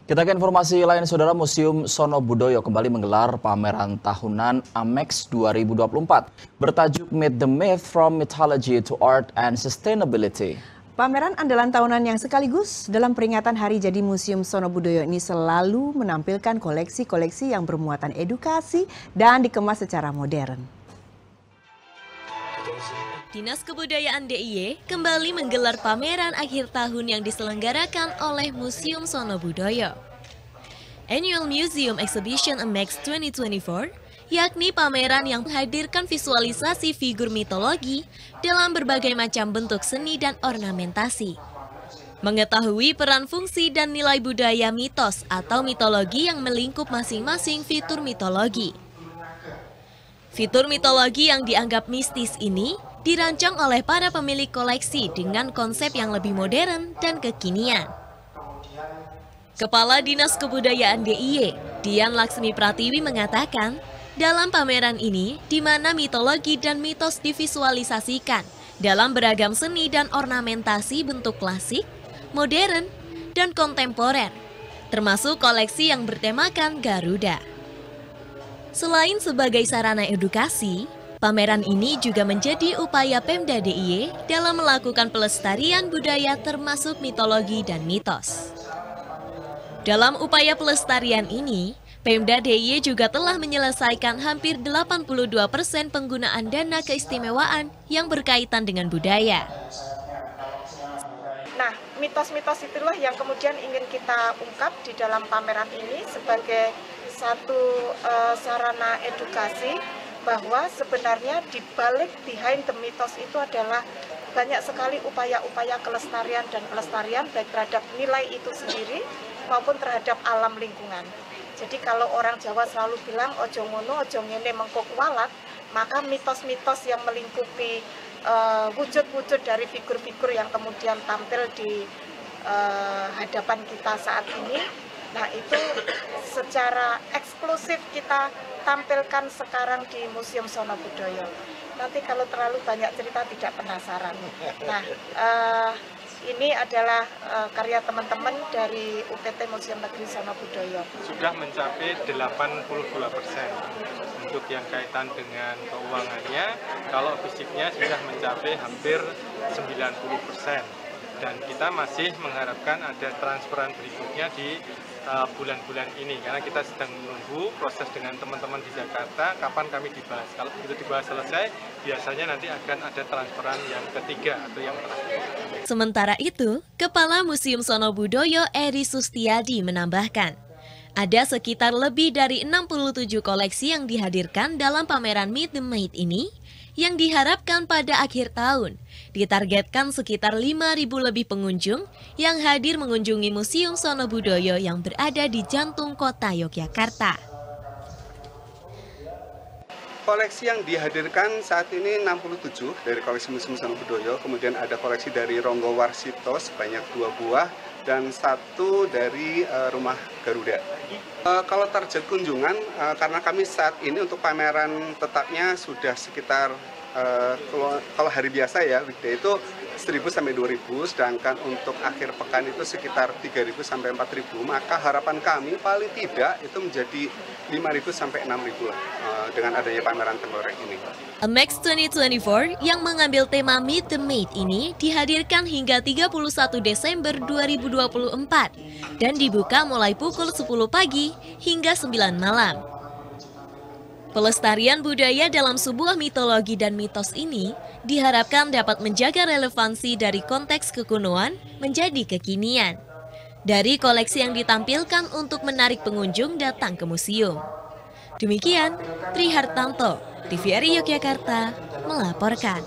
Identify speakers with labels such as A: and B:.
A: Kita ke informasi lain, Saudara. Museum Sono Budoyo kembali menggelar pameran tahunan AMEX 2024 bertajuk Meet the Myth from Mythology to Art and Sustainability.
B: Pameran andalan tahunan yang sekaligus dalam peringatan Hari Jadi Museum Sono Budoyo ini selalu menampilkan koleksi-koleksi yang bermuatan edukasi dan dikemas secara modern.
C: Dinas Kebudayaan DIY kembali menggelar pameran akhir tahun yang diselenggarakan oleh Museum Sono Budoyo. Annual Museum Exhibition AMEX 2024, yakni pameran yang menghadirkan visualisasi figur mitologi dalam berbagai macam bentuk seni dan ornamentasi. Mengetahui peran fungsi dan nilai budaya mitos atau mitologi yang melingkup masing-masing fitur mitologi. Fitur mitologi yang dianggap mistis ini dirancang oleh para pemilik koleksi dengan konsep yang lebih modern dan kekinian. Kepala Dinas Kebudayaan DIY, Dian Laksmi Pratiwi mengatakan, dalam pameran ini di mana mitologi dan mitos divisualisasikan dalam beragam seni dan ornamentasi bentuk klasik, modern, dan kontemporer, termasuk koleksi yang bertemakan Garuda. Selain sebagai sarana edukasi, pameran ini juga menjadi upaya Pemda DIY dalam melakukan pelestarian budaya termasuk mitologi dan mitos. Dalam upaya pelestarian ini, Pemda DIY juga telah menyelesaikan hampir 82% penggunaan dana keistimewaan yang berkaitan dengan budaya.
D: Nah, mitos-mitos itulah yang kemudian ingin kita ungkap di dalam pameran ini sebagai satu sarana edukasi bahwa sebenarnya di balik behind the mitos itu adalah banyak sekali upaya-upaya kelestarian dan pelestarian baik terhadap nilai itu sendiri maupun terhadap alam lingkungan. Jadi kalau orang Jawa selalu bilang ojo ngono, ojo ngene mengko kualat, maka mitos-mitos yang melingkupi wujud-wujud dari figur-figur yang kemudian tampil di hadapan kita saat ini, nah itu secara eksklusif kita tampilkan sekarang di Museum Sono Budoyo. Nanti kalau terlalu banyak cerita tidak penasaran. Nah, ini adalah karya teman-teman dari UPT Museum Negeri Sono Budoyo.
E: Sudah mencapai 82% untuk yang kaitan dengan keuangannya. Kalau fisiknya sudah mencapai hampir 90%. Dan kita masih mengharapkan ada transferan berikutnya di bulan-bulan ini, karena kita sedang menunggu proses dengan teman-teman di Jakarta kapan kami dibahas. Kalau begitu dibahas selesai, biasanya nanti akan ada transferan yang ketiga atau yang terakhir.
C: Sementara itu, Kepala Museum Sono Budoyo Eri Sustiadi menambahkan, ada sekitar lebih dari 67 koleksi yang dihadirkan dalam pameran Meet the Myth ini, yang diharapkan pada akhir tahun ditargetkan sekitar 5.000 lebih pengunjung yang hadir mengunjungi Museum Sono Budoyo yang berada di jantung kota Yogyakarta.
F: Koleksi yang dihadirkan saat ini 67 dari koleksi Museum Sono Budoyo, kemudian ada koleksi dari Ronggo Warsito sebanyak 2 buah, dan 1 dari Rumah Garuda. Kalau target kunjungan, karena kami saat ini untuk pameran tetapnya sudah sekitar, kalau hari biasa ya, weekday itu 1.000 sampai 2.000, sedangkan untuk akhir pekan itu sekitar 3.000 sampai 4.000, maka harapan kami paling tidak itu menjadi 5.000 sampai 6.000 lah, dengan adanya pameran tengorek ini.
C: AMEX 2024 yang mengambil tema Meet the Myth ini dihadirkan hingga 31 Desember 2024 dan dibuka mulai pukul 10 pagi hingga 9 malam. Pelestarian budaya dalam sebuah mitologi dan mitos ini diharapkan dapat menjaga relevansi dari konteks kekunoan menjadi kekinian. Dari koleksi yang ditampilkan untuk menarik pengunjung datang ke museum. Demikian, Tri Hartanto, TVRI Yogyakarta, melaporkan.